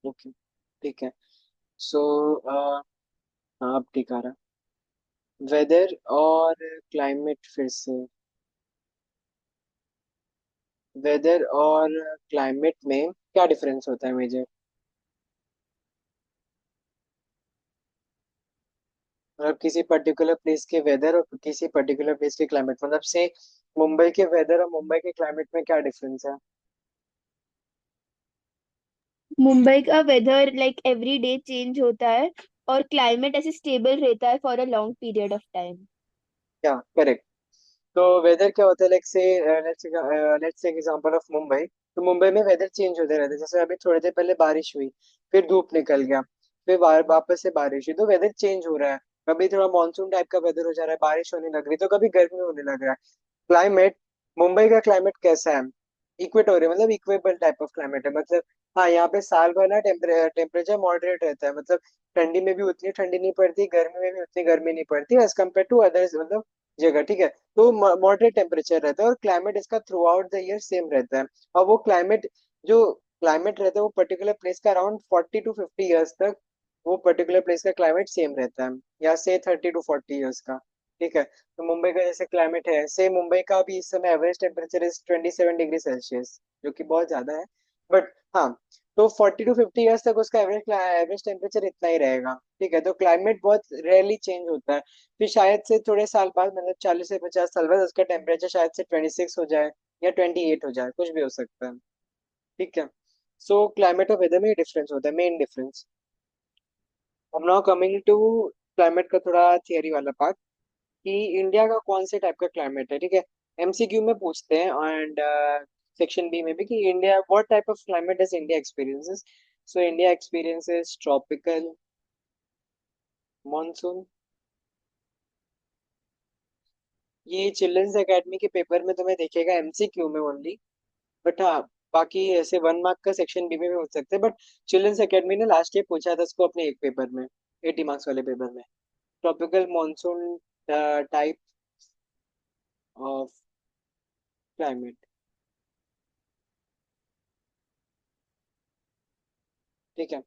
Okay, ठीक है। सो हाँ, अब ठीक आ रहा। वेदर और क्लाइमेट फिर से। वेदर और क्लाइमेट में क्या डिफरेंस होता है मेजर? मतलब किसी पर्टिकुलर प्लेस के वेदर और किसी पर्टिकुलर प्लेस के क्लाइमेट, मतलब से मुंबई के वेदर और मुंबई के क्लाइमेट में क्या डिफरेंस है? मुंबई का weather like every day change होता है और क्लाइमेट ऐसे स्टेबल रहता है for a long period of time. क्या, करेक्ट। तो वेदर क्या होता है, लाइक से let's take example of Mumbai. तो मुंबई में वेदर चेंज होते रहते हैं, जैसे अभी थोड़ी देर पहले बारिश हुई, फिर धूप निकल गया, फिर वापस से बारिश हुई, तो वेदर चेंज हो रहा है। कभी थोड़ा मानसून टाइप का वेदर हो जा रहा है, बारिश होने लग रही, तो कभी गर्मी होने लग रहा है। क्लाइमेट, मुंबई का क्लाइमेट कैसा है? इक्वेटोरियल, मतलब इक्वेबल टाइप ऑफ क्लाइमेट है। मतलब हाँ, यहाँ पे साल भर ना टेम्परेचर मॉडरेट रहता है। मतलब ठंडी में भी उतनी ठंडी नहीं पड़ती, गर्मी में भी उतनी गर्मी नहीं पड़ती एज कम्पेयर टू अदर्स, मतलब जगह, ठीक है। तो मॉडरेट टेम्परेचर रहता है और क्लाइमेट इसका through out the year same रहता है। और वो क्लाइमेट, जो क्लाइमेट रहता है वो पर्टिकुलर प्लेस का अराउंड 40 to 50 ईयर्स तक वो पर्टिकुलर प्लेस का क्लाइमेट सेम रहता है, या से 30 to 40 ईयर्स का, ठीक है। तो मुंबई का जैसे क्लाइमेट है, से मुंबई का भी इस समय average temperature is 27 degree Celsius, जो कि बहुत ज्यादा है। बट हाँ, तो 40 to 50 ईयर्स तक उसका एवरेज एवरेज टेम्परेचर इतना ही रहेगा, ठीक है। तो क्लाइमेट बहुत रेयरली चेंज होता है। फिर शायद से थोड़े साल बाद, मतलब 40 से 50 साल बाद उसका टेम्परेचर शायद से 26 हो जाए या 28 हो जाए, कुछ भी हो सकता है, ठीक है। सो क्लाइमेट और वेदर में डिफरेंस होता है, मेन डिफरेंस। अब नाउ कमिंग टू क्लाइमेट का थोड़ा थियरी वाला पार्ट, कि इंडिया का कौन से टाइप का क्लाइमेट है, ठीक है। एमसीक्यू में पूछते हैं, एंड सेक्शन बी में भी, कि India what type of climate does India experiences. So India experiences tropical monsoon. ये चिल्ड्रंस एकेडमी के पेपर में तुम्हें देखेगा एमसीक्यू में ओनली। बट हाँ, बाकी ऐसे 1 मार्क का सेक्शन बी में भी हो सकते हैं, बट चिल्ड्रंस एकेडमी ने लास्ट ईयर पूछा था इसको अपने एक पेपर में, 80 मार्क्स वाले पेपर में। Tropical monsoon type of climate, ठीक है।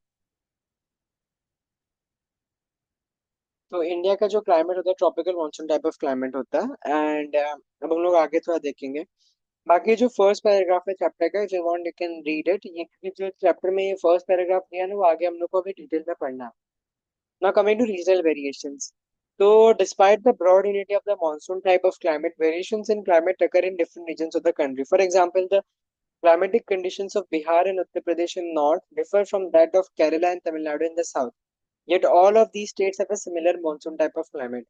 तो इंडिया का जो क्लाइमेट होता है tropical monsoon type of climate होता है, एंड अब हम लोग आगे थोड़ा देखेंगे। बाकी जो फर्स्ट पैराग्राफ है चैप्टर का, जो want you can read it, ये क्योंकि जो चैप्टर में ये फर्स्ट पैराग्राफ दिया है ना, वो आगे हम लोग को अभी डिटेल में पढ़ना है। Now coming to regional variations. So despite the broad unity of the monsoon type of climate, variations in climate occur in different regions of the country. For example, the climatic conditions of Bihar and Uttar Pradesh in north differ from that of Kerala and Tamil Nadu in the south. Yet all of these states have a similar monsoon type of climate.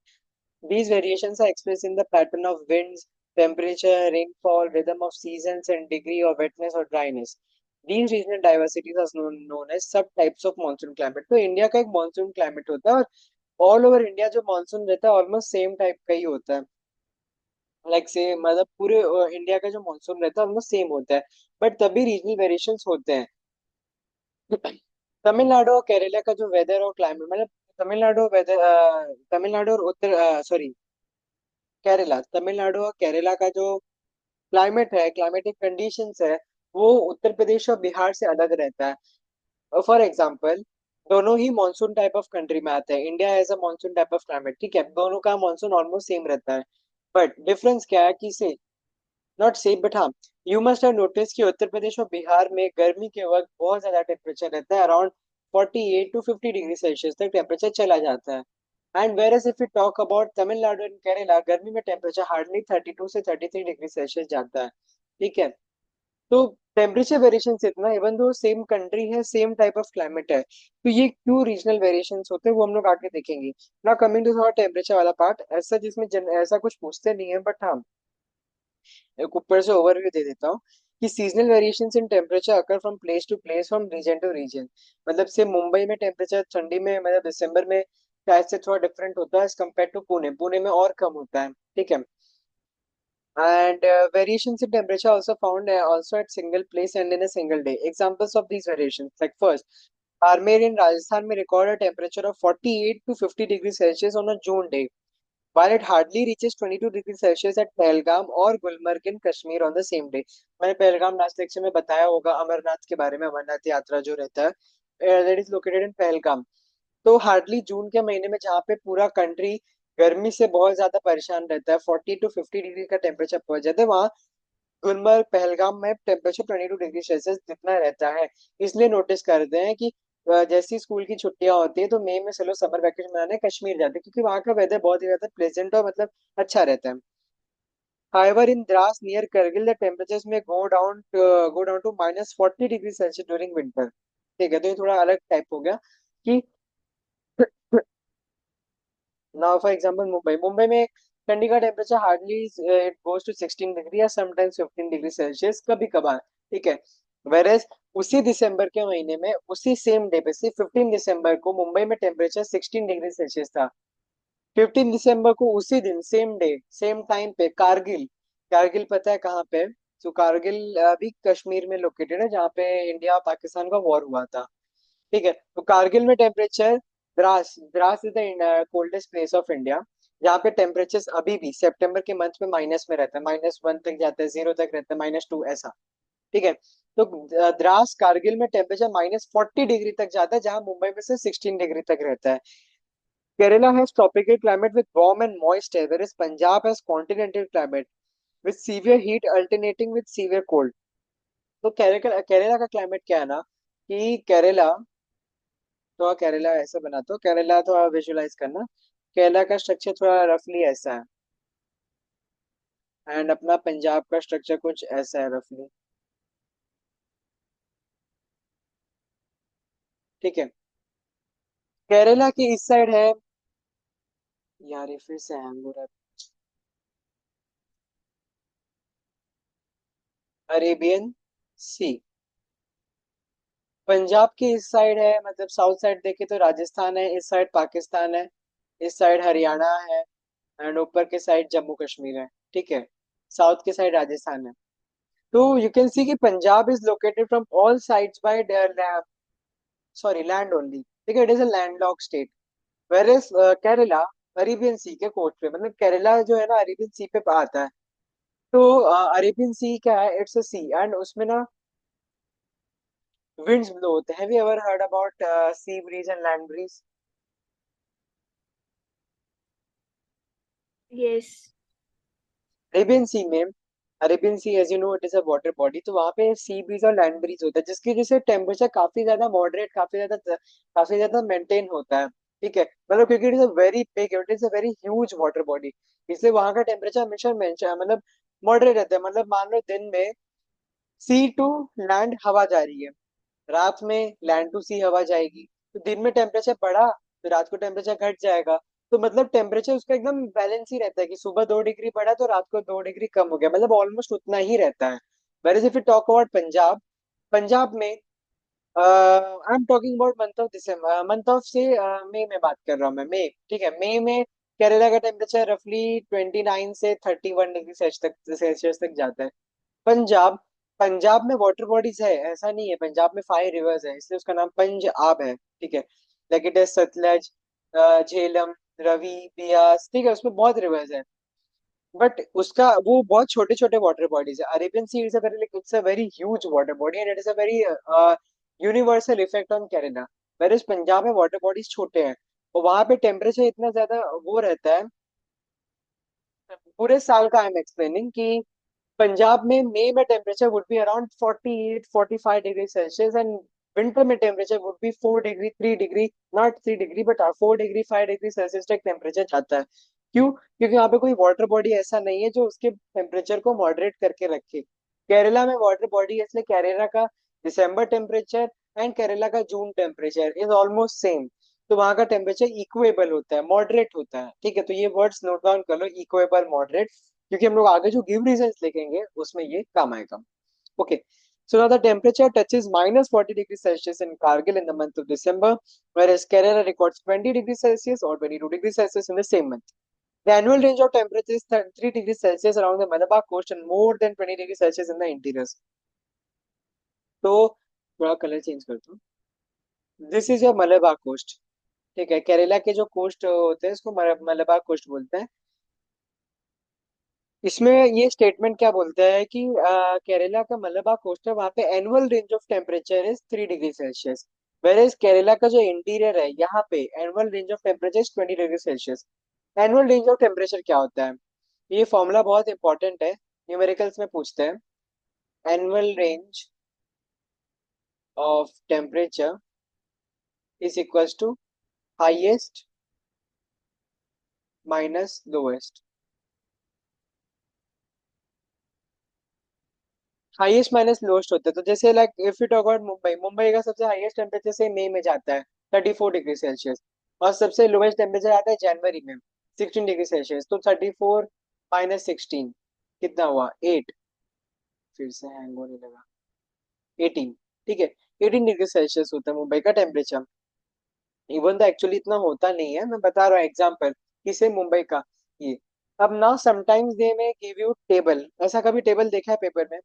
These variations are expressed in the pattern of winds, temperature, rainfall, rhythm of seasons, and degree of wetness or dryness. These regional diversities are known as subtypes of monsoon climate. तो India का एक monsoon climate होता है, और all over India जो monsoon रहता है almost same type का ही होता है। लाइक से मतलब पूरे इंडिया का जो मानसून रहता है ऑलमोस्ट सेम होता है, बट तभी रीजनल वेरिएशंस होते हैं। तमिलनाडु और केरला का जो वेदर और क्लाइमेट, मतलब तमिलनाडु वेदर, तमिलनाडु और उत्तर, सॉरी, केरला, तमिलनाडु और केरला का जो क्लाइमेट है, क्लाइमेटिक कंडीशंस है, वो उत्तर प्रदेश और बिहार से अलग रहता है। फॉर एग्जाम्पल, दोनों ही मानसून टाइप ऑफ कंट्री में आते हैं। India has a monsoon type of climate, ठीक है, दोनों का मानसून ऑलमोस्ट सेम रहता है। बट डिफरेंस क्या है कि से, नॉट सेम बट हाँ, यू मस्ट हैव नोटिस कि उत्तर प्रदेश और बिहार में गर्मी के वक्त बहुत ज्यादा टेम्परेचर रहता है, अराउंड 48 to 50 डिग्री सेल्सियस तक टेम्परेचर चला जाता है। And whereas if you talk about Tamil Nadu and Kerala, गर्मी में टेम्परेचर हार्डली 32 से 33 डिग्री सेल्सियस जाता है, ठीक है। तो टेम्परेचर वेरिएशन इतना, इवन दो सेम कंट्री है, सेम टाइप ऑफ क्लाइमेट है, तो ये क्यों रीजनल वेरिएशंस होते हैं वो हम लोग आगे देखेंगे। ना कमिंग टू थोड़ा टेम्परेचर वाला पार्ट, ऐसा जिसमें ऐसा कुछ पूछते नहीं है, बट हाँ, एक ऊपर से ओवरव्यू दे देता हूँ कि seasonal variations in temperature occur from place to place, from region to region. मतलब से मुंबई में टेम्परेचर ठंडी में, मतलब दिसंबर में शायद से थोड़ा डिफरेंट होता है as compare to Pune, Pune में और कम होता है, ठीक है। And variations in temperature also found also at single place and in a single day. Examples of these variations, like first, Barmer in Rajasthan may record a temperature of 48 to 50 degrees Celsius on a June day, while it hardly reaches 22 degrees Celsius at Pahalgam or Gulmarg in Kashmir on the same day. मैंने Pahalgam last lecture में बताया होगा अमरनाथ के बारे में, अमरनाथ यात्रा जो रहता है, that is located in Pahalgam. तो हार्डली जून के महीने में जहाँ पे पूरा कंट्री गर्मी से बहुत ज्यादा परेशान रहता है, 40 to 50 डिग्री का टेम्परेचर पहुंच जाता है, वहाँ गुलमर्ग पहलगाम में टेम्परेचर 22 डिग्री सेल्सियस जितना रहता है। इसलिए नोटिस करते हैं कि जैसी स्कूल की छुट्टियां होती है तो मई में चलो समर वैकेशन मनाने कश्मीर जाते हैं, क्योंकि वहाँ का वेदर बहुत ही ज्यादा प्लेजेंट और मतलब अच्छा रहता है। However, in Dras near Kargil, the temperatures may go down to -40 degree Celsius during winter। ठीक है, तो ये थोड़ा अलग टाइप हो गया कि now for example Mumbai, Mumbai में ठंडी का temperature hardly it goes to 16 degree या समटाइम्स 15 डिग्री सेल्सियस कभी कभार। ठीक है, वेरेज उसी दिसंबर के महीने में उसी सेम डे पे, सिर्फ 15 दिसंबर को मुंबई में टेम्परेचर 16 डिग्री सेल्सियस था। 15 दिसंबर को उसी दिन सेम डे सेम टाइम पे कारगिल, कारगिल पता है कहाँ पे? तो कारगिल अभी कश्मीर में लोकेटेड है, जहाँ पे इंडिया और पाकिस्तान का वॉर हुआ था। ठीक है, तो कारगिल में temperature, Dras Dras is the coldest place of India, जहाँ पे टेम्परेचर अभी भी सितंबर के मंथ में माइनस में रहता है, -1 तक जाता है, 0 तक रहता है, -2 ऐसा। ठीक है, तो द्रास कारगिल में टेम्परेचर -40 डिग्री तक जाता है, जहाँ मुंबई में से 16 डिग्री तक रहता है। Kerala has tropical climate with warm and moist air, whereas Punjab has continental climate with severe heat alternating with severe cold। तो केरला केरला का क्लाइमेट क्या है ना, कि केरला, तो केरला ऐसे बनाता हूँ, केरला थोड़ा विजुलाइज करना। केरला का स्ट्रक्चर थोड़ा रफली ऐसा है, एंड अपना पंजाब का स्ट्रक्चर कुछ ऐसा है रफली। ठीक है, केरला की इस साइड है, यार ये फिर से हैंग हो रहा है, अरेबियन सी। पंजाब की इस साइड है, मतलब साउथ साइड देखे तो राजस्थान है, इस साइड पाकिस्तान है, इस साइड हरियाणा है, एंड ऊपर के साइड जम्मू कश्मीर है। ठीक है, साउथ के साइड राजस्थान है। तो यू कैन सी कि Punjab is located from all sides by sorry land only. ठीक है, it is a landlock state, where is Kerala Arabian sea के कोस्ट पे, मतलब केरला जो है ना अरेबियन सी पे आता है। तो अरेबियन सी क्या है, इट्स अ सी, एंड उसमें ना विंड्स ब्लो होते हैं। Have you ever heard about sea breeze and land breeze? Yes. Arabian sea में, Arabian sea as you know it is a water body, तो वहां पे सी ब्रीज और land breeze होता है, जिसकी वजह से टेम्परेचर काफी ज्यादा मॉडरेट, काफी ज्यादा मेंटेन होता है। ठीक है, मतलब क्योंकि it is a very big, it is a very huge water body, इसलिए वहां का टेम्परेचर हमेशा मतलब मॉडरेट रहता है। मतलब मान लो दिन में सी टू लैंड हवा जा रही है, रात में लैंड टू सी हवा जाएगी, तो दिन में टेम्परेचर बढ़ा तो रात को टेम्परेचर घट जाएगा। तो मतलब टेम्परेचर उसका एकदम बैलेंस ही रहता है, कि सुबह 2 डिग्री बढ़ा तो रात को 2 डिग्री कम हो गया, मतलब ऑलमोस्ट उतना ही रहता है। Where if you talk about Punjab, Punjab में I am talking about month of December, month of से मई में बात कर रहा हूँ मैं, मई। ठीक है, मई में केरला का टेम्परेचर रफली 29 से 31 डिग्री सेल्सियस तक जाता है। पंजाब, पंजाब में वाटर बॉडीज है, ऐसा नहीं है, पंजाब में 5 रिवर्स है, इसलिए उसका नाम पंजाब है। ठीक है, like it is Sutlej, Jhelum, Ravi, Beas. ठीक है, उसमें बहुत रिवर्स है, बट उसका वो बहुत छोटे छोटे वाटर बॉडीज है। Arabian sea is a very, like it's a very huge water body, and it is a very universal effect on Kerala. Whereas Punjab में वाटर बॉडीज छोटे हैं, और वहां पे टेम्परेचर इतना ज्यादा वो रहता है पूरे साल का। आई एम एक्सप्लेनिंग कि पंजाब में मई में temperature would be around 48 45 degree Celsius, and winter में temperature would be 4 degree 3 degree, not 3 degree but 4 degree 5 degree Celsius तक टेम्परेचर जाता है। क्यों? क्योंकि यहाँ पे कोई वाटर बॉडी ऐसा नहीं है जो उसके टेम्परेचर को मॉडरेट करके रखे। केरला में वाटर बॉडी है, इसलिए केरला का दिसंबर टेम्परेचर एंड केरला का जून टेम्परेचर इज ऑलमोस्ट सेम। तो वहाँ का टेम्परेचर इक्वेबल होता है, मॉडरेट होता है। ठीक है, तो ये वर्ड्स नोट डाउन कर लो, इक्वेबल, मॉडरेट, क्योंकि हम लोग आगे जो गिव रीजंस लिखेंगे उसमें ये काम आएगा। Okay, so now the temperature touches -40 degree Celsius in Kargil in the month of December, whereas Kerala records 20 degrees Celsius or 22 degrees Celsius in the same month. The annual range of temperature is 3 degrees Celsius along the Malabar coast and more than 20 degrees Celsius in the interiors। तो थोड़ा colour change करता हूँ, this is your Malabar coast. ठीक है, केरला के जो coast होते हैं इसको मलबार कोस्ट बोलते हैं। इसमें ये स्टेटमेंट क्या बोलता है कि केरला का मलबार कोस्ट है, वहां पे annual range of temperature is 3 degree Celsius. Where Kerala का जो इंटीरियर है, यहाँ पे annual range of temperature 20 degree Celsius. Annual range of temperature क्या होता है? ये फॉर्मूला बहुत इंपॉर्टेंट है, न्यूमेरिकल्स में पूछते हैं। Annual range of temperature is equals to highest minus lowest. Highest minus lowest होता है, तो जैसे like if you talk about Mumbai, Mumbai का सबसे हाईएस्ट टेम्परेचर से मई में जाता है 34 डिग्री सेल्सियस, और सबसे लोएस्ट टेम्परेचर आता है जनवरी में 16 डिग्री सेल्सियस। तो 34 माइनस 16 कितना हुआ? 8। फिर से हैंग होने लगा। 18। ठीक है, 18 डिग्री सेल्सियस होता है मुंबई का टेम्परेचर। इवन तो एक्चुअली इतना होता नहीं है, मैं बता रहा हूँ एग्जाम्पल, किसे, मुंबई का। ये अब ना समटाइम्स दे में गिव यू टेबल, ऐसा कभी टेबल देखा है पेपर में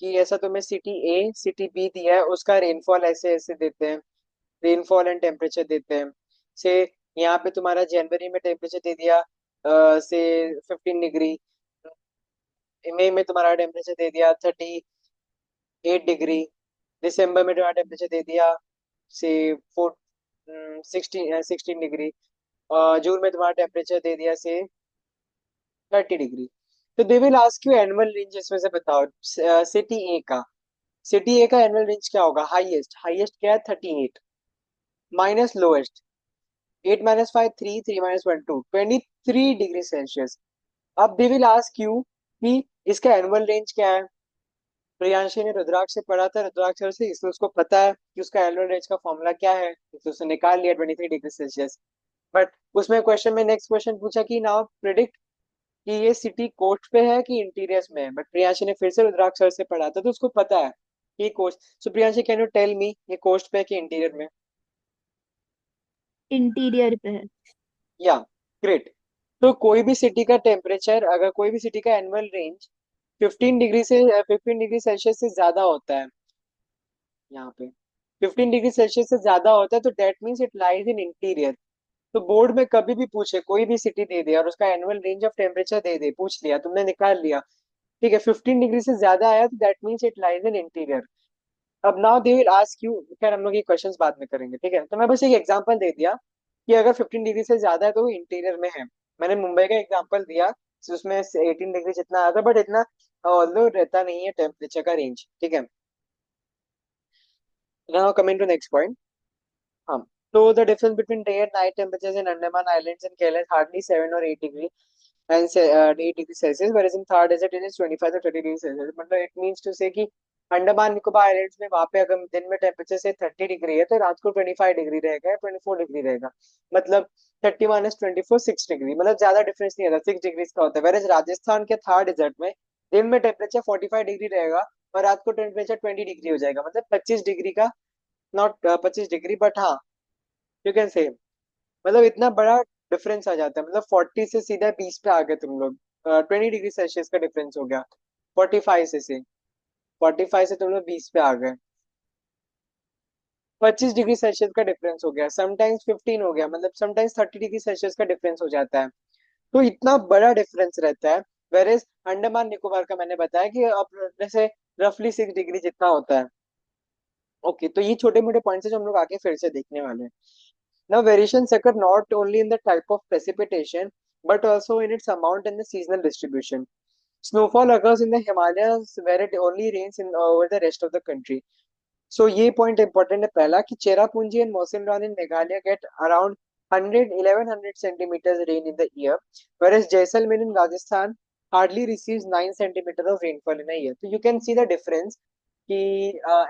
कि ऐसा तुम्हें सिटी ए सिटी बी दिया है, उसका रेनफॉल ऐसे ऐसे देते हैं, रेनफॉल एंड टेम्परेचर देते हैं। से यहाँ पे तुम्हारा जनवरी में टेम्परेचर दे दिया से 15 डिग्री, मई में तुम्हारा टेम्परेचर दे दिया 38 डिग्री, दिसंबर में तुम्हारा टेम्परेचर दे दिया से 16 डिग्री, जून में तुम्हारा टेम्परेचर दे दिया से 30 डिग्री। तो दे will ask you annual range, इसमें से बताओ सिटी ए का। सिटी ए का एनुअल रेंज क्या होगा? हाईएस्ट, हाईएस्ट क्या है? 38 माइनस लोएस्ट, 8 - 5 3, 3 - 1 2, 23 डिग्री सेल्सियस। अब दे विल आस्क यू कि इसका एनुअल रेंज क्या है। प्रियांशी ने रुद्राक्ष से पढ़ा था, रुद्राक्ष सर से, इसलिए उसको पता है कि उसका एनुअल रेंज का फॉर्मूला क्या है, इसलिए उसने निकाल लिया 23 डिग्री सेल्सियस। बट उसमें क्वेश्चन में नेक्स्ट क्वेश्चन पूछा कि नाउ प्रिडिक्ट कि ये सिटी कोस्ट पे है कि इंटीरियर्स में है, बट प्रियांशी ने फिर से रुद्राक्ष सर से पढ़ा था तो उसको पता है कि coast. So Priyanshi, can you tell me ये कोस्ट पे है कि इंटीरियर में? इंटीरियर पे है। या, ग्रेट। तो कोई भी सिटी का टेम्परेचर, अगर कोई भी सिटी का एनुअल रेंज 15 डिग्री से 15 डिग्री सेल्सियस से ज्यादा होता है, यहाँ पे 15 डिग्री सेल्सियस से ज्यादा होता है, तो that means it lies in interior. तो बोर्ड में कभी भी पूछे, कोई भी सिटी दे दे और उसका एनुअल रेंज ऑफ टेम्परेचर दे दे, पूछ लिया तुमने, निकाल लिया, ठीक है, 15 डिग्री से ज्यादा आया तो that means it lies in interior. अब now they will ask you, खैर हम लोग ये क्वेश्चंस बाद में करेंगे, ठीक है, तो मैं बस एक एग्जांपल दे दिया कि अगर 15 डिग्री से ज्यादा है तो वो इंटीरियर में है। मैंने मुंबई का एग्जांपल दिया, so उसमें 18 डिग्री जितना आता है, बट इतना ऑल्दो रहता नहीं है टेम्परेचर का रेंज, ठीक है। Now coming to next point. हाँ, तो the difference between day and night temperatures in Andaman islands and Kerala hardly 7 or 8 degree and 8 degree Celsius, whereas in Thar desert it is 25 to 30 degree Celsius. मतलब it means to say कि Andaman Nicobar islands में वहां पे अगर दिन में टेम्परेचर से 30 degree है तो रात को 25 डिग्री रहेगा या 24 डिग्री रहेगा। मतलब 30 - 24 6 डिग्री, मतलब ज्यादा डिफरेंस नहीं आता, 6 डिग्री का होता है। वेरज राजस्थान के थार डेजर्ट में दिन में टेम्परेचर 45 डिग्री रहेगा और रात को टेम्परेचर 20 डिग्री हो जाएगा, मतलब 25 डिग्री का, नॉट 25 डिग्री, बट हाँ, यू कैन से, मतलब इतना बड़ा डिफरेंस आ जाता है। मतलब 40 से सीधा 20 पे आ गए तुम लोग, 20 डिग्री सेल्सियस का डिफरेंस हो गया। 45 से 45 से तुम लोग 20 पे आ गए, 25 डिग्री सेल्सियस का डिफरेंस हो गया, समटाइम्स 15 हो गया, मतलब समटाइम्स 30 डिग्री सेल्सियस का डिफरेंस हो जाता है। तो इतना बड़ा डिफरेंस रहता है। वेरेज अंडमान निकोबार का मैंने बताया कि अब जैसे रफली 6 डिग्री जितना होता है। ओके, तो ये छोटे मोटे पॉइंट्स है जो हम लोग आगे फिर से देखने वाले हैं। Now, variations occur not only in the type of precipitation, but also in its amount and the seasonal distribution. Snowfall occurs in the Himalayas where it only rains in over the rest of the country. So ये point important है पहला कि Cherrapunji and Mawsimran in Meghalaya get around 100 - 1100 centimeters rain in the year, whereas Jaisalmer in Rajasthan hardly receives 9 centimeters of rainfall in a year. So you can see the difference कि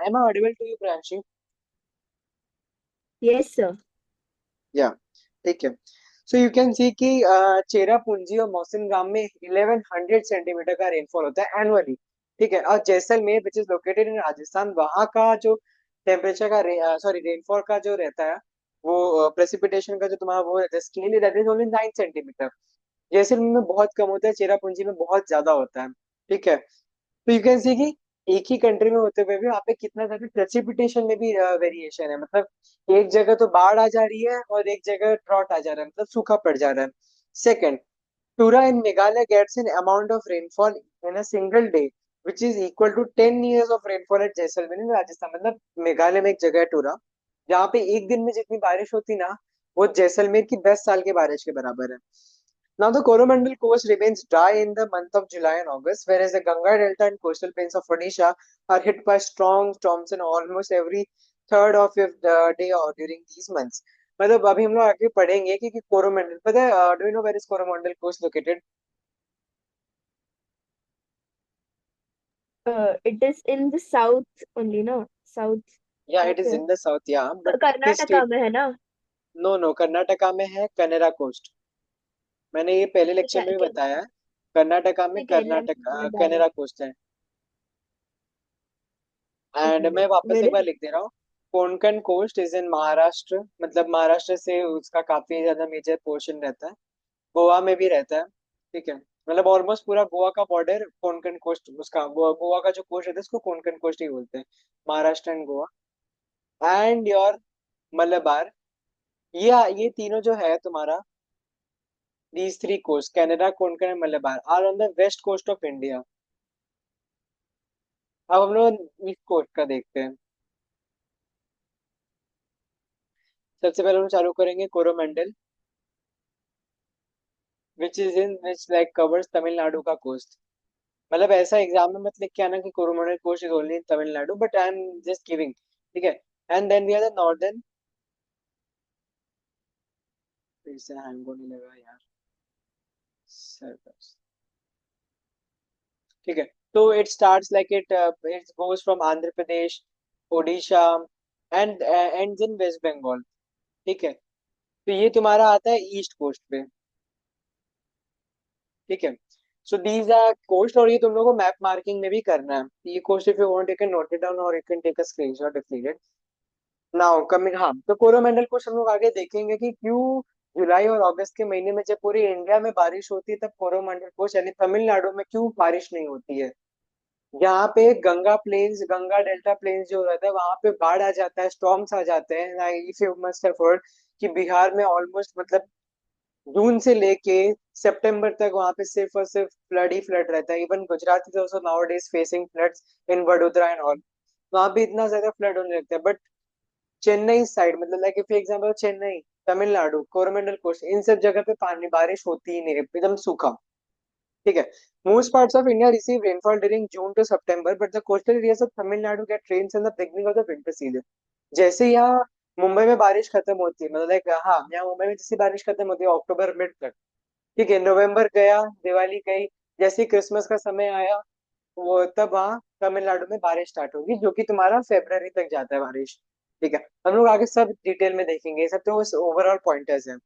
am I audible to you, Pranshi? Yes sir. या, ठीक है। So you can see कि चेरापूंजी और मौसिनराम में 1100 centimetre का rainfall होता है एनुअली, ठीक है। और Jaisalmer which is located in Rajasthan, वहां का जो टेम्परेचर का, सॉरी, रेनफॉल का जो रहता है, वो प्रेसिपिटेशन का जो तुम्हारा वो स्केल है, that is only 9 centimetre. Jaisalmer में बहुत कम होता है, चेरापूंजी में बहुत ज्यादा होता है, ठीक है। तो यू कैन सी कि एक ही कंट्री में होते हुए भी वहाँ पे कितना ज्यादा प्रेसिपिटेशन में भी वेरिएशन है। मतलब एक जगह तो बाढ़ आ जा रही है और एक जगह ड्रॉट आ जा रहा है, मतलब सूखा पड़ जा रहा है। Second, Tura in Meghalaya gets an amount of rainfall in a single day which is equal to 10 years of rainfall at Jaisalmer in Rajasthan. मतलब मेघालय में एक जगह है टूरा, जहाँ पे एक दिन में जितनी बारिश होती ना, वो जैसलमेर की 10 साल की बारिश के बराबर है। Now the Coromandel Coast remains dry in the month of July and August, whereas the Ganga Delta and coastal plains of Odisha are hit by strong storms in almost every third or fifth day or during these months. मतलब अभी हम लोग आगे पढ़ेंगे कि कोरोमंडल, पता है, do you know where is Coromandel coast located? It is in the south only, no? South. या कहाँ इट इज पे है? इन द साउथ, या बट किस कर्नाटका स्टेट? में है ना? नो नो, कर्नाटका में है कनेरा कोस्ट। मैंने ये पहले तो लेक्चर क्या में भी क्या बताया है। कर्नाटका में क्या कहना है कर्नाटक बताना? कनेरा कोस्ट है। एंड ओके, मैं वापस एक वेरी। बार लिख दे रहा हूँ। Konkan coast is in Maharashtra, मतलब महाराष्ट्र से उसका काफी ज्यादा मेजर पोर्शन रहता है। गोवा में भी रहता है, ठीक है। मतलब ऑलमोस्ट पूरा गोवा का बॉर्डर कोंकण कोस्ट, उसका गोवा का जो कोस्ट रहता है उसको कोंकण कोस्ट ही बोलते हैं। Maharashtra and Goa and your Malabar, ये तीनों जो है तुम्हारा, these three coast Kanara, Konkan and Malabar are on the west coast of India. अब हम लोग ईस्ट कोस्ट का देखते हैं। सबसे पहले हम चालू करेंगे Coromandel, which is in which like covers Tamil Nadu का कोस्ट। मतलब ऐसा एग्जाम में मत लिख के आना कि Coromandel coast is only in Tamil Nadu, but I am just giving, ठीक है। And then we are the northern, फिर से हैंग होने लगा यार सर्वर, ठीक है। तो it starts like it goes from Andhra Pradesh, Odisha and ends in West Bengal, ठीक है। तो ये तुम्हारा आता है ईस्ट कोस्ट पे, ठीक है। सो दीज आर कोस्ट, और ये तुम लोगों को मैप मार्किंग में भी करना है। ये coast if you want you can note it down और you can take a screenshot if needed. Now coming, हाँ, तो कोरोमंडल कोस्ट हम लोग आगे देखेंगे कि क्यों जुलाई और अगस्त के महीने में जब पूरी इंडिया में बारिश होती है तब कोरोमंडल कोस्ट यानी तमिलनाडु में क्यों बारिश नहीं होती है। यहाँ पे Ganga plains, Ganga delta plains जो रहता है वहां पे बाढ़ आ जाता है, स्टॉर्म्स आ जाते हैं। If you must have heard कि बिहार में ऑलमोस्ट मतलब जून से लेके सितंबर तक वहां पे सिर्फ और सिर्फ फ्लड ही फ्लड रहता है। Even Gujarat is also nowadays facing floods in Vadodara and all. वहां पे इतना ज्यादा फ्लड होने लगता है, बट चेन्नई साइड, मतलब like for example Chennai, Tamil Nadu, Coromandel coast, इन सब जगह पे पानी बारिश होती ही नहीं है, एकदम सूखा, ठीक है। Most parts of India receive rainfall during June to September, but the coastal areas of Tamil Nadu get rains in the beginning of the winter season. जैसे यहाँ मुंबई में बारिश खत्म होती है, मतलब लाइक, हाँ, यहाँ मुंबई में जैसी बारिश खत्म होती है अक्टूबर मिड तक, ठीक है। नवंबर गया, दिवाली गई, जैसे क्रिसमस का समय आया, वो तब वहाँ तमिलनाडु में बारिश स्टार्ट होगी, जो कि तुम्हारा फेब्रवरी तक जाता है बारिश, ठीक है। हम लोग आगे सब डिटेल में देखेंगे, ये सब तो ओवरऑल पॉइंटर्स हैं।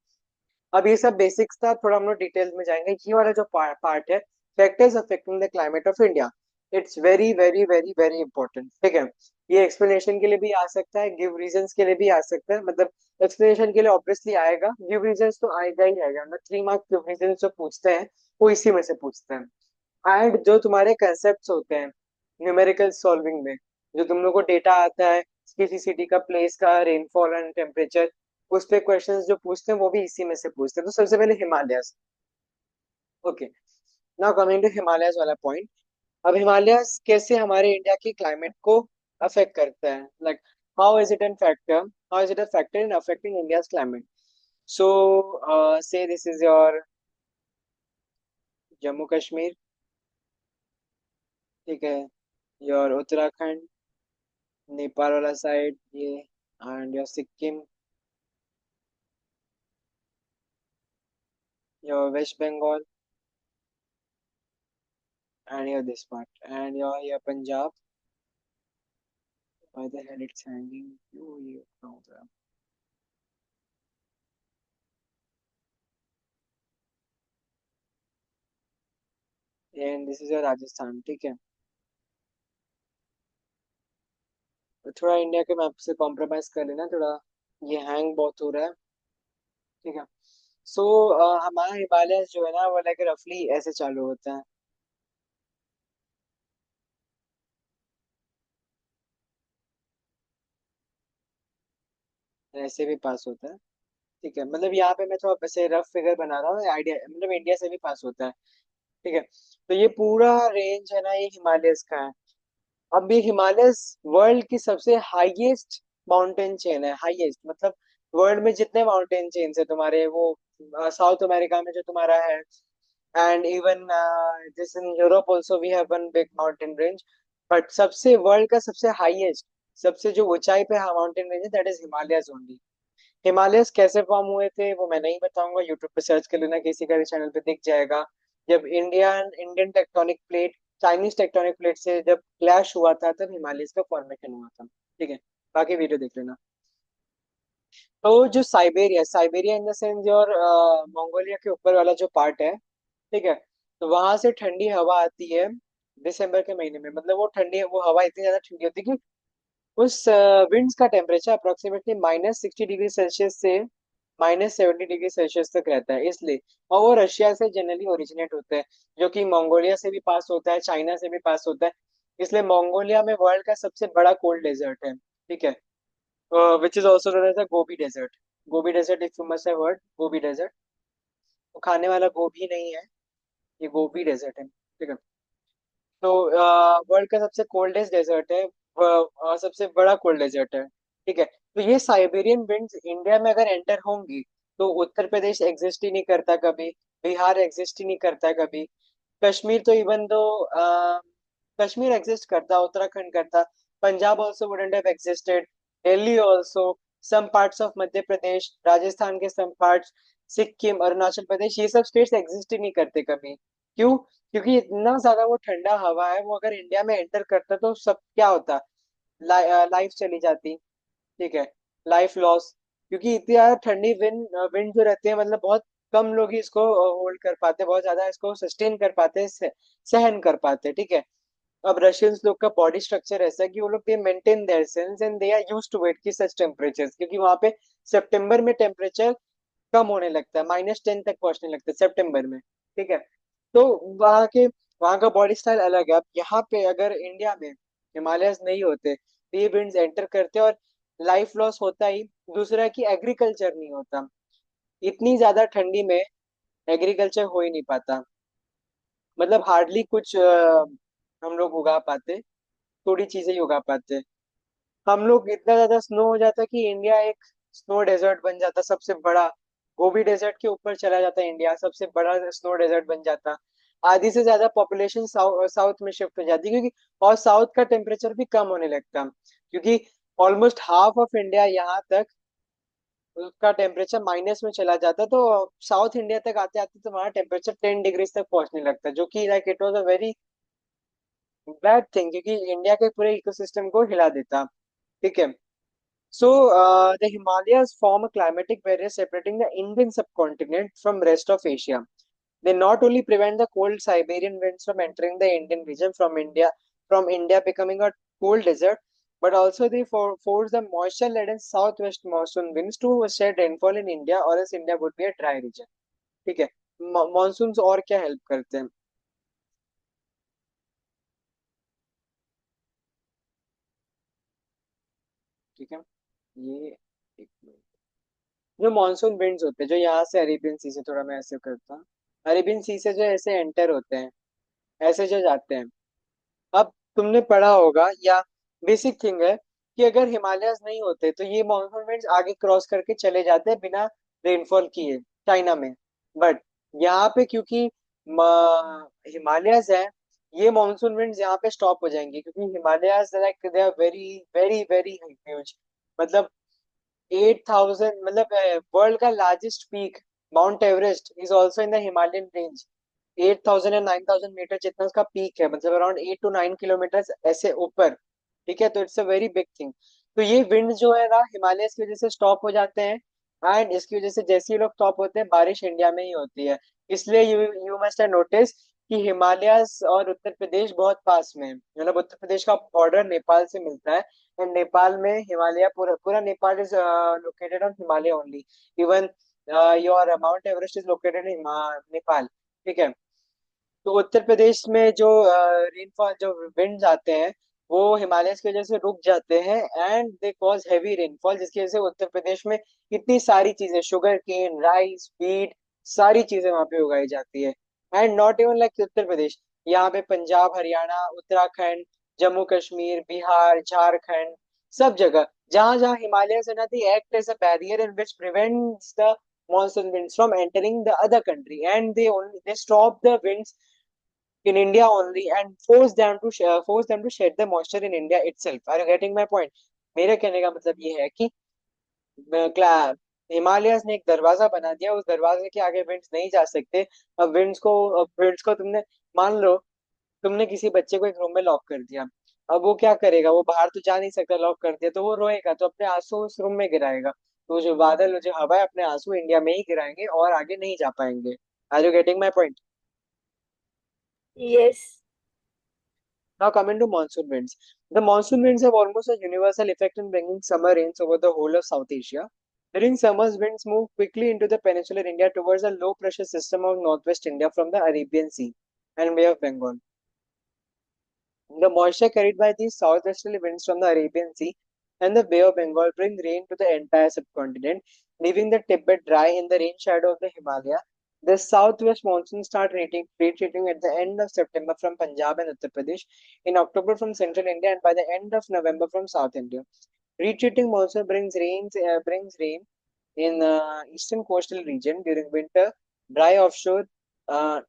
अब ये सब बेसिक्स था, थोड़ा हम लोग डिटेल्स में जाएंगे। ये वाला जो पार्ट है, factors affecting the climate of India, it's very very very very important, ठीक है। ये एक्सप्लेनेशन के लिए भी आ सकता है, गिव रीजंस के लिए भी आ सकता है। मतलब एक्सप्लेनेशन के लिए ऑब्वियसली आएगा, गिव रीजंस तो आएगा ही आएगा। मतलब 3 मार्क्स गिव रीजंस जो पूछते हैं वो इसी में से पूछते हैं। एंड जो तुम्हारे कंसेप्ट होते हैं न्यूमेरिकल सॉल्विंग में, जो तुम लोग को डेटा आता है किसी सिटी का, प्लेस का, रेनफॉल एंड टेम्परेचर, उस पे क्वेश्चंस जो पूछते हैं वो भी इसी में से पूछते हैं। तो सबसे पहले Himalayas, okay. Now coming to Himalayas वाला पॉइंट। अब हिमालयस कैसे हमारे इंडिया की क्लाइमेट को अफेक्ट करता है, like how is it an factor, how is it a factor in affecting India's climate. So say this is your Jammu Kashmir, ठीक है, योर उत्तराखंड, नेपाल वाला साइड ये, and your Sikkim, your West Bengal, and your this part, and your Punjab. Why the hell it's hanging? You know that. And this is your Rajasthan, ठीक है। तो थोड़ा India के map से कॉम्प्रोमाइज कर लेना थोड़ा, ये हैंग बहुत हो रहा है, ठीक है। सो हमारा हिमालय जो है ना वो लाइक रफली ऐसे चालू होता है, ऐसे भी पास होता है, ठीक है। मतलब यहाँ पे मैं थोड़ा ऐसे रफ फिगर बना रहा हूँ, आइडिया मतलब इंडिया से भी पास होता है, ठीक है। तो ये पूरा रेंज है ना, ये हिमालयस का है। अब ये हिमालयस वर्ल्ड की सबसे हाईएस्ट माउंटेन चेन है, हाईएस्ट मतलब वर्ल्ड में जितने माउंटेन चेन्स है तुम्हारे वो साउथ अमेरिका में जो तुम्हारा है, and even this in Europe also we have one big mountain range. But सबसे वर्ल्ड का सबसे हाईएस्ट, सबसे जो ऊंचाई पे माउंटेन रेंज है, that is Himalayas only. Himalayas कैसे फॉर्म हुए थे वो मैं नहीं बताऊंगा, यूट्यूब पे सर्च कर लेना, किसी का भी चैनल पे दिख जाएगा। जब Indian tectonic plate Chinese tectonic plate से जब क्लैश हुआ था, तब हिमालयस का फॉर्मेशन हुआ था। ठीक है, बाकी वीडियो देख लेना। तो जो Siberia, Siberia in the sense your Mongolia के ऊपर वाला जो पार्ट है, ठीक है, तो वहां से ठंडी हवा आती है दिसंबर के महीने में। मतलब वो ठंडी, वो हवा इतनी ज्यादा ठंडी होती है कि उस विंड्स का टेम्परेचर अप्रोक्सीमेटली -60 डिग्री सेल्सियस से -70 डिग्री सेल्सियस तक रहता है, इसलिए। और वो रशिया से जनरली ओरिजिनेट होता है, जो कि मंगोलिया से भी पास होता है, चाइना से भी पास होता है। इसलिए मंगोलिया में वर्ल्ड का सबसे बड़ा कोल्ड डेजर्ट है, ठीक है, which is also known as the Gobi desert. Gobi desert if you must have heard, Gobi desert. वो खाने वाला गोभी नहीं है, ये गोबी डेजर्ट है, ठीक है। तो वर्ल्ड का सबसे कोल्डेस्ट डेजर्ट है, सबसे बड़ा कोल्ड डेजर्ट है, ठीक है। तो ये साइबेरियन विंड्स इंडिया में अगर एंटर होंगी, तो उत्तर प्रदेश एग्जिस्ट ही नहीं करता कभी, बिहार एग्जिस्ट ही नहीं करता कभी, कश्मीर तो इवन दो कश्मीर एग्जिस्ट करता, उत्तराखंड करता, Punjab also wouldn't have existed, Delhi also, some parts of Madhya Pradesh, Rajasthan के सम पार्ट्स, सिक्किम, अरुणाचल प्रदेश, ये सब स्टेट्स एग्जिस्ट ही नहीं करते कभी। क्यों? क्योंकि इतना ज्यादा वो ठंडा हवा है, वो अगर इंडिया में एंटर करता तो सब क्या होता, लाइफ चली जाती, ठीक है, लाइफ लॉस। क्योंकि इतनी ज्यादा ठंडी विंड विंड जो रहती है, मतलब बहुत कम लोग ही इसको होल्ड कर पाते, बहुत ज्यादा इसको सस्टेन कर पाते, सहन कर पाते, ठीक है। अब रशियंस लोग का बॉडी स्ट्रक्चर ऐसा है कि वो लोग they maintain their cells and they are used to wait की सच टेम्परेचर्स, क्योंकि वहां पे सितंबर में टेम्परेचर कम होने लगता है, -10 तक पहुंचने लगता है सितंबर में, ठीक है। तो वहाँ का बॉडी स्टाइल अलग है। अब यहाँ पे अगर इंडिया में हिमालयस नहीं होते तो ये विंड्स एंटर करते और लाइफ लॉस होता ही। दूसरा है कि एग्रीकल्चर नहीं होता, इतनी ज्यादा ठंडी में एग्रीकल्चर हो ही नहीं पाता, मतलब हार्डली कुछ हम लोग उगा पाते, थोड़ी चीजें ही उगा पाते। हम लोग इतना ज्यादा स्नो हो जाता कि इंडिया एक स्नो डेजर्ट बन जाता, सबसे बड़ा। गोबी डेजर्ट के ऊपर चला जाता इंडिया, सबसे बड़ा स्नो डेजर्ट बन जाता। आधी से ज्यादा पॉपुलेशन साउथ में शिफ्ट हो जाती, क्योंकि और साउथ का टेम्परेचर भी कम होने लगता, क्योंकि ऑलमोस्ट हाफ ऑफ इंडिया यहाँ तक उसका टेम्परेचर माइनस में चला जाता। तो साउथ इंडिया तक आते आते तो वहाँ टेम्परेचर 10 डिग्री तक पहुंचने लगता, जो कि like it was a very bad thing, क्योंकि इंडिया के पूरे इकोसिस्टम को हिला देता, ठीक है। So, the Himalayas form a climatic barrier separating the Indian subcontinent from rest of Asia. They not only prevent the cold Siberian winds from entering the Indian region from India becoming a cold desert, but also they force the moisture-laden southwest monsoon winds to shed rainfall in India, or else India would be a dry region. ठीक है। Monsoons और क्या help करते हैं, ठीक है। ये एक मिनट। जो मानसून विंड्स होते हैं, जो यहाँ से अरेबियन सी से, थोड़ा मैं ऐसे करता हूँ, अरेबियन सी से जो ऐसे एंटर होते हैं, ऐसे जो जाते हैं। अब तुमने पढ़ा होगा, या बेसिक थिंग है कि अगर हिमालयस नहीं होते तो ये मानसून विंड्स आगे क्रॉस करके चले जाते हैं बिना रेनफॉल किए चाइना में। बट यहाँ पे क्योंकि हिमालयस है, ये मानसून विंड्स यहाँ पे स्टॉप हो जाएंगे, क्योंकि Himalayas like they are very very very huge. मतलब 8,000, मतलब वर्ल्ड का largest peak Mount Everest is also in the Himalayan range. 8,000 या 9,000 मीटर जितना उसका पीक है, मतलब अराउंड 8 to 9 किलोमीटर ऐसे ऊपर, ठीक है। तो it's a very big thing. तो ये विंड जो है ना, हिमालय की वजह से स्टॉप हो जाते हैं, एंड इसकी वजह से जैसे ही लोग स्टॉप होते हैं, बारिश इंडिया में ही होती है। इसलिए यू मस्ट हैव नोटिस कि हिमालयस और उत्तर प्रदेश बहुत पास में है, मतलब उत्तर प्रदेश का बॉर्डर नेपाल से मिलता है, एंड नेपाल में हिमालय, पूरा पूरा Nepal is located on Himalaya only. Even your mount Everest is located in Nepal, ठीक है। तो उत्तर प्रदेश में जो रेनफॉल, जो विंड्स आते हैं, वो हिमालय की वजह से रुक जाते हैं, and they cause heavy rainfall, जिसकी वजह से उत्तर प्रदेश में इतनी सारी चीजें, शुगर केन, राइस, वीट, सारी चीजें वहां पे उगाई जाती है। And not even like Uttar Pradesh, यहाँ पे पंजाब, हरियाणा, उत्तराखंड, जम्मू कश्मीर, बिहार, झारखंड, सब जगह जहां जहां हिमालयस है ना, they act as a barrier in which prevents the monsoon winds from entering the other country, and they stop the winds in India only and force them to shed the moisture in India itself. Are you getting my point? मेरे कहने का मतलब ये है कि Himalayas ने एक दरवाजा बना दिया, उस दरवाजे के आगे विंड्स नहीं जा सकते। अब विंड्स को तुमने, मान लो तुमने किसी बच्चे को एक रूम में लॉक कर दिया, अब वो क्या करेगा, वो बाहर तो जा नहीं सकता, लॉक कर दिया तो वो रोएगा, तो अपने आंसू उस रूम में गिराएगा, तो जो बादल, जो हवा है, अपने आंसू इंडिया में ही गिराएंगे और आगे नहीं जा पाएंगे। Are you getting my point? Yes. Now coming to monsoon winds. The monsoon winds have almost a universal effect in bringing summer rains over the whole of South Asia. During summers, winds move quickly into the peninsular India towards a low pressure system of northwest India from the Arabian Sea and Bay of Bengal. The moisture carried by these southwesterly winds from the Arabian Sea and the Bay of Bengal bring rain to the entire subcontinent, leaving the Tibet dry in the rain shadow of the Himalaya. The southwest monsoon retreating at the end of September from Punjab and Uttar Pradesh, in October from central India, and by the end of November from South India. Retreating monsoon brings rain in eastern coastal region during winter. Dry offshore uh,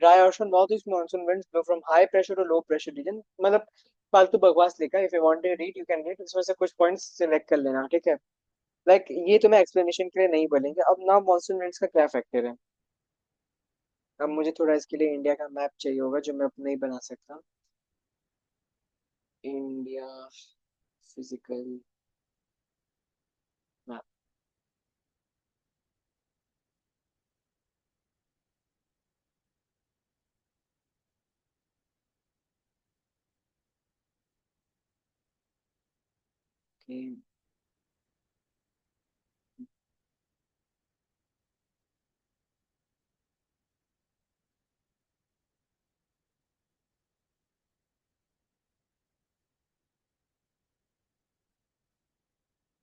dry option north east monsoon winds blow from high pressure to low pressure region. मतलब फालतू बकवास लिखा है, if you want to read you can read, इसमें से कुछ points select कर लेना, ठीक है। ये तुम्हें एक्सप्लेनेशन के लिए नहीं बोलेंगे। अब ना मानसून विंड्स का क्या फैक्टर है। अब मुझे थोड़ा इसके लिए इंडिया का मैप चाहिए होगा, जो मैं अब नहीं बना सकता। India physical map.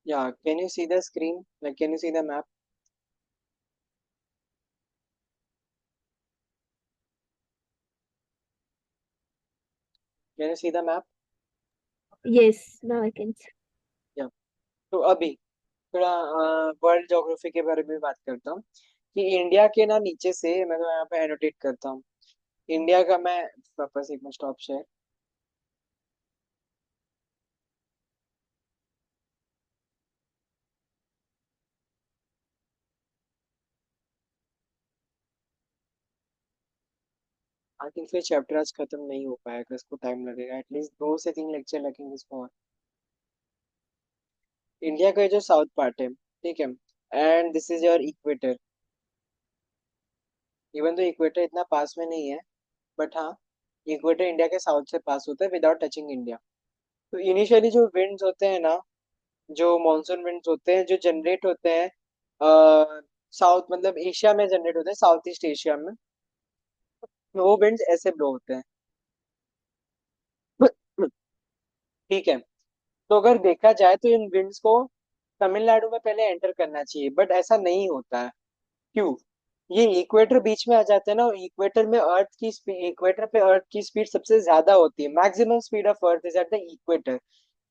या can you see the screen, like can you see the map? Can you see the map? Yes, now I can. या तो अभी थोड़ा वर्ल्ड ज्योग्राफी के बारे में बात करता हूँ कि इंडिया के ना नीचे से, मैं तो यहाँ पे एनोटेट करता हूँ इंडिया का। मैं वापस एक minute, stop share. I think फिर चैप्टर आज खत्म नहीं हो पाएगा, इसको टाइम लगेगा, एटलीस्ट 2 से 3 लेक्चर लगेंगे इसको और। इंडिया का ये जो साउथ पार्ट है, ठीक है, and this is your equator. Even तो इक्वेटर इतना पास में नहीं है, बट हाँ, इक्वेटर इंडिया के साउथ से पास होता है विदाउट टचिंग इंडिया। तो इनिशियली जो विंड्स होते हैं ना, जो मॉनसून विंड्स होते हैं, जो जनरेट होते हैं साउथ, मतलब एशिया में जनरेट होते हैं, साउथ ईस्ट एशिया में, वो विंड्स ऐसे ब्लो होते हैं। ठीक है। तो अगर देखा जाए तो इन विंड्स को तमिलनाडु में पहले एंटर करना चाहिए, बट ऐसा नहीं होता है। क्यों? ये इक्वेटर बीच में आ जाते हैं ना, इक्वेटर में अर्थ की स्पीड, इक्वेटर पे अर्थ की स्पीड सबसे ज्यादा होती है, maximum speed of earth is at the equator,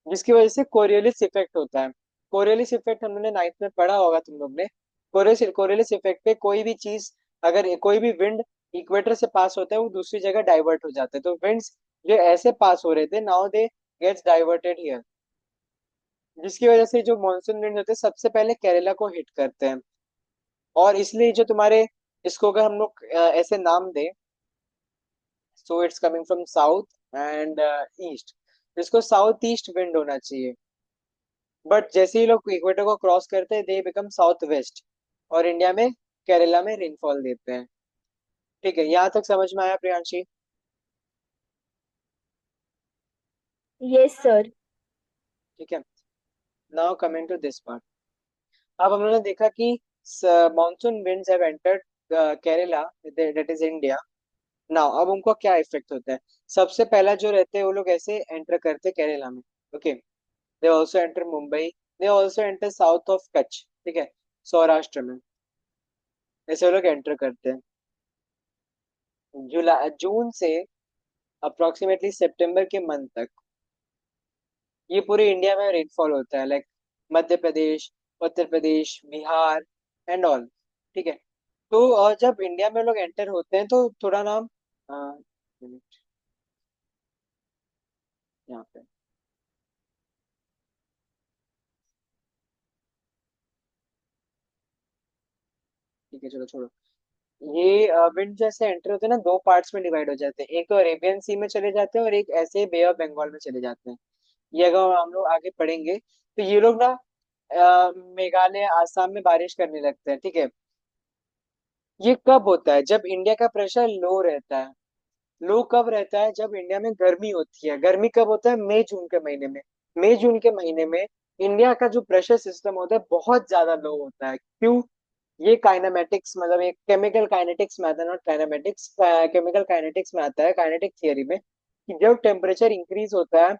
जिसकी वजह से कोरियोलिस इफेक्ट होता है। कोरियोलिस इफेक्ट हमने नाइन्थ में पढ़ा होगा तुम लोग ने। कोरियोलिस इफेक्ट पे कोई भी चीज, अगर कोई भी विंड इक्वेटर से पास होता है, वो दूसरी जगह डाइवर्ट हो जाता है। तो विंड्स जो ऐसे पास हो रहे थे, now they gets diverted here, जिसकी वजह से जो मानसून विंड होते हैं सबसे पहले केरला को हिट करते हैं। और इसलिए जो तुम्हारे, इसको अगर हम लोग ऐसे नाम दें, so it's coming from south and east, इसको साउथ ईस्ट विंड होना चाहिए। बट जैसे ही लोग इक्वेटर को क्रॉस करते हैं, दे बिकम साउथ वेस्ट, और इंडिया में केरला में रेनफॉल देते हैं। ठीक है, यहाँ तक समझ में आया प्रियांशी? Yes sir. ठीक है। Now coming to this part. अब हम लोगों ने देखा कि monsoon winds have entered Kerala, that is India. Now अब उनको क्या इफेक्ट होता है। सबसे पहला जो रहते हैं, वो लोग ऐसे एंटर करते हैं केरला में। Okay, they also enter Mumbai, they also enter south of Kutch, ठीक है, सौराष्ट्र में, ऐसे वो लोग एंटर करते हैं। जुलाई जून से अप्रोक्सीमेटली सितंबर के मंथ तक ये पूरे इंडिया में रेनफॉल होता है, like Madhya Pradesh, Uttar Pradesh, Bihar and all. ठीक है। तो जब इंडिया में लोग एंटर होते हैं तो थोड़ा नाम यहाँ पे, ठीक है चलो छोड़ो। ये विंड जैसे एंटर होते हैं ना, दो पार्ट्स में डिवाइड हो जाते हैं, एक तो अरेबियन सी में चले जाते हैं और एक ऐसे बे ऑफ बंगाल में चले जाते हैं। ये अगर हम लोग आगे पढ़ेंगे तो ये लोग ना मेघालय आसाम में बारिश करने लगते हैं। ठीक है। ये कब होता है? जब इंडिया का प्रेशर लो रहता है। लो कब रहता है? जब इंडिया में गर्मी होती है। गर्मी कब होता है? मई जून के महीने में। मई जून के महीने में इंडिया का जो प्रेशर सिस्टम होता है बहुत ज्यादा लो होता है। क्यों? ये काइनेमेटिक्स मतलब एक केमिकल काइनेटिक्स में आता है, नॉट काइनेमेटिक्स, केमिकल काइनेटिक्स में आता है, काइनेटिक थियरी में, कि जब टेम्परेचर इंक्रीज होता है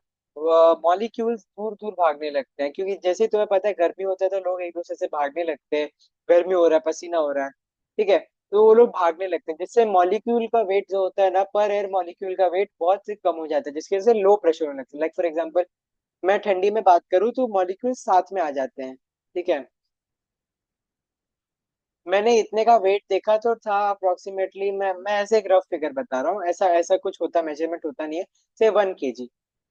मॉलिक्यूल्स दूर दूर भागने लगते हैं, क्योंकि जैसे ही तुम्हें पता है गर्मी होता है तो लोग एक दूसरे से भागने लगते हैं। गर्मी हो रहा है, पसीना हो रहा है। ठीक है। तो वो लोग भागने लगते हैं, जिससे मॉलिक्यूल का वेट जो होता है ना, पर एयर मॉलिक्यूल का वेट बहुत से कम हो जाता है, जिसकी वजह से लो प्रेशर होने लगता है। लाइक फॉर एग्जाम्पल, मैं ठंडी में बात करूँ तो मॉलिक्यूल साथ में आ जाते हैं। ठीक है। मैंने इतने का वेट देखा तो था अप्रोक्सीमेटली, मैं ऐसे एक रफ फिगर बता रहा हूँ, ऐसा ऐसा कुछ होता मेजरमेंट होता नहीं है, से 1 kg।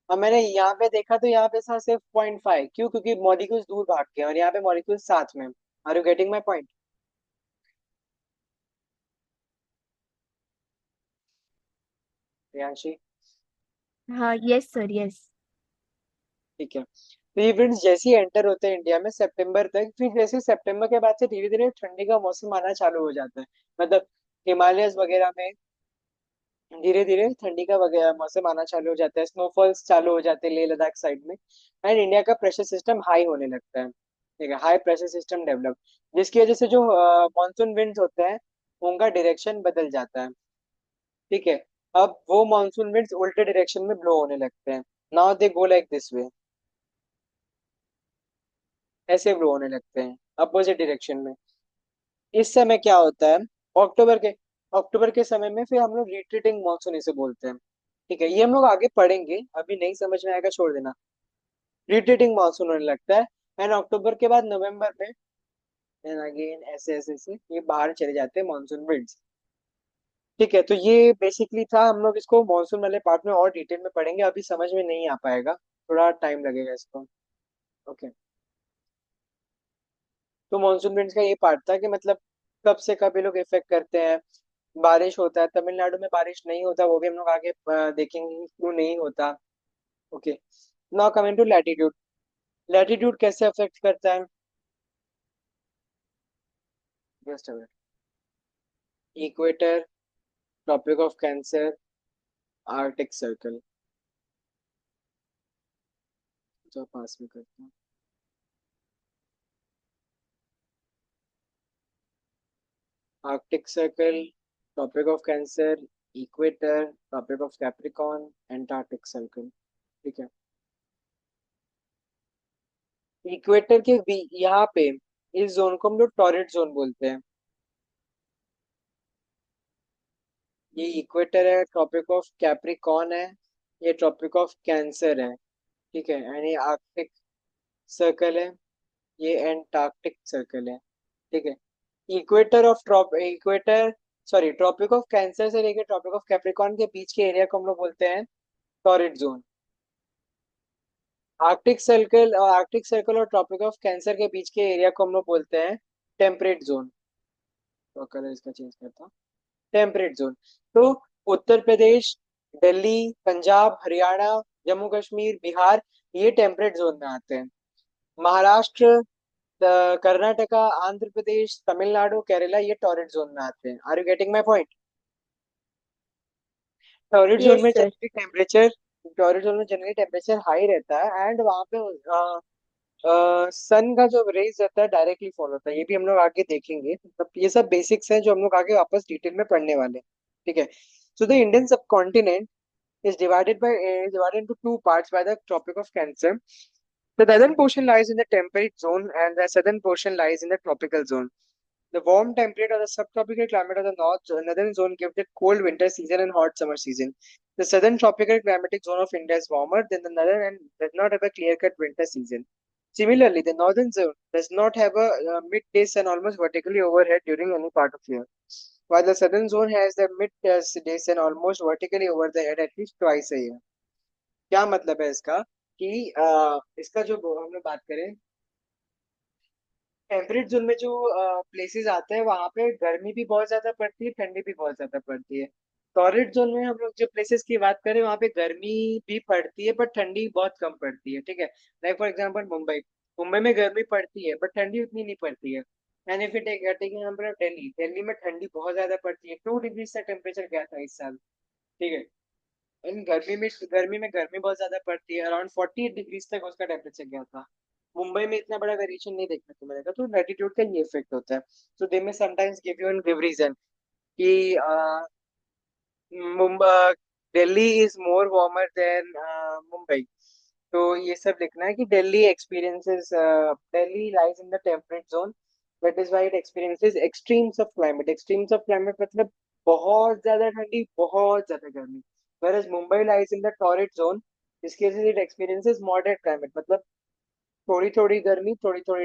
और मैंने यहाँ पे देखा तो यहाँ पे था सिर्फ 0.5। क्यों? क्योंकि मॉलिक्यूल्स दूर भाग के हैं और यहाँ पे मॉलिक्यूल्स साथ में। Are you getting my point? Priyanshi? हाँ, यस सर, यस। ठीक है। तो ये winds जैसे ही एंटर होते हैं इंडिया में सितंबर तक, फिर जैसे सितंबर के बाद से धीरे धीरे ठंडी का मौसम आना चालू हो जाता है। मतलब हिमालयस वगैरह में धीरे धीरे ठंडी का वगैरह मौसम आना चालू हो जाता है, स्नोफॉल्स चालू हो जाते हैं लेह लद्दाख साइड में। एंड इंडिया का प्रेशर सिस्टम हाई होने लगता है। ठीक है, हाई प्रेशर सिस्टम डेवलप, जिसकी वजह से जो मानसून विंड्स होते हैं उनका डायरेक्शन बदल जाता है। ठीक है। अब वो मानसून विंड्स उल्टे डायरेक्शन में ब्लो होने लगते हैं। Now they go like this way, ऐसे ब्लो होने लगते हैं अपोजिट डायरेक्शन में। इस समय क्या होता है? अक्टूबर के अक्टूबर के समय में फिर हम लोग रिट्रीटिंग मानसून इसे बोलते हैं। ठीक है, ये हम लोग आगे पढ़ेंगे, अभी नहीं समझ में आएगा छोड़ देना। रिट्रीटिंग मानसून होने लगता है एंड अक्टूबर के बाद नवंबर में एंड अगेन ऐसे ऐसे से ये बाहर चले जाते हैं मानसून विंड्स। ठीक है, तो ये बेसिकली था। हम लोग इसको मानसून वाले पार्ट में और डिटेल में पढ़ेंगे, अभी समझ में नहीं आ पाएगा, थोड़ा टाइम लगेगा इसको। ओके। तो मानसून विंड्स का ये पार्ट था कि मतलब कब से कब ये लोग इफेक्ट करते हैं। बारिश होता है, तमिलनाडु में बारिश नहीं होता, वो भी हम लोग आगे देखेंगे क्यों नहीं होता। Okay. Now coming to latitude. Latitude कैसे अफेक्ट करता है? Just a equator, tropic of cancer, arctic circle. जो पास में करता हूँ, arctic circle, tropic of cancer, equator, tropic of capricorn, antarctic circle. ठीक है। इक्वेटर के भी यहाँ पे इस जोन को हम लोग टॉरिड जोन बोलते हैं। ये इक्वेटर है, ट्रॉपिक ऑफ कैप्रिकॉर्न है, ये ट्रॉपिक ऑफ कैंसर है। ठीक है, एंड ये आर्कटिक सर्कल है, ये एंटार्क्टिक सर्कल है। ठीक है। Equator, sorry, tropic of cancer से लेकर ट्रॉपिक ऑफ कैप्रिकॉर्न के बीच के एरिया को हम लोग बोलते हैं टॉरिड जोन। आर्कटिक सर्कल और ट्रॉपिक ऑफ कैंसर के बीच के एरिया को हम लोग बोलते हैं टेम्परेट जोन। तो कलर इसका चेंज करता हूँ, टेम्परेट जोन। तो उत्तर प्रदेश, दिल्ली, पंजाब, हरियाणा, जम्मू कश्मीर, बिहार, ये टेम्परेट जोन में आते हैं। महाराष्ट्र, कर्नाटका, आंध्र प्रदेश, तमिलनाडु, केरला, ये टॉरिड जोन में आते हैं। Are you getting my point? Torrid zone yes में sir. Generally temperature torrid zone में जनरली टेम्परेचर हाई रहता है एंड वहाँ पे सन का जो रेज रहता है डायरेक्टली फॉल होता है। ये भी हम लोग आगे देखेंगे, मतलब ये सब बेसिक्स हैं जो हम लोग आगे वापस डिटेल में पढ़ने वाले हैं। ठीक है। सो द इंडियन सब continent is divided into two parts by the Tropic of Cancer. The northern portion lies in the temperate zone and the southern portion lies in the tropical zone. The warm temperate or the subtropical climate of the northern zone gives it cold winter season and hot summer season. The southern tropical climatic zone of India is warmer than the northern and does not have a clear-cut winter season. Similarly, the northern zone does not have a midday sun almost vertically overhead during any part of year, while the southern zone has the midday sun almost vertically over the head at least twice a year. क्या मतलब है इसका कि इसका जो हम लोग बात करें टेम्परेट जोन में जो प्लेसेस आते हैं वहां पे गर्मी भी बहुत ज्यादा पड़ती है, ठंडी भी बहुत ज्यादा पड़ती है। टॉरेट जोन में हम लोग जो प्लेसेस की बात करें वहां पे गर्मी भी पड़ती है पर ठंडी बहुत कम पड़ती है, ठीक है। Like for example Mumbai, Mumbai में गर्मी पड़ती है बट ठंडी उतनी नहीं पड़ती है। And if you take example Delhi, Delhi में ठंडी बहुत ज्यादा पड़ती है, 2 डिग्री से टेम्परेचर गया था इस साल, ठीक है। इन गर्मी में गर्मी बहुत ज्यादा पड़ती है, अराउंड 48 डिग्री तक उसका टेम्परेचर गया था। मुंबई में इतना बड़ा वेरिएशन नहीं देखने को मिलेगा, तो लैटिट्यूड का ये इफेक्ट होता है। सो दे में sometimes give you an give reason कि Mumbai Delhi is more warmer than Mumbai. तो ये सब लिखना है कि Delhi lies in the temperate zone, that is why it experiences extremes of climate. Extremes of climate मतलब बहुत ज्यादा ठंडी, बहुत ज्यादा गर्मी। whereas Mumbai lies in the torrid zone, इस cases it experiences moderate climate, मतलब थोड़ी थोड़ी गर्मी, थोड़ी थोड़ी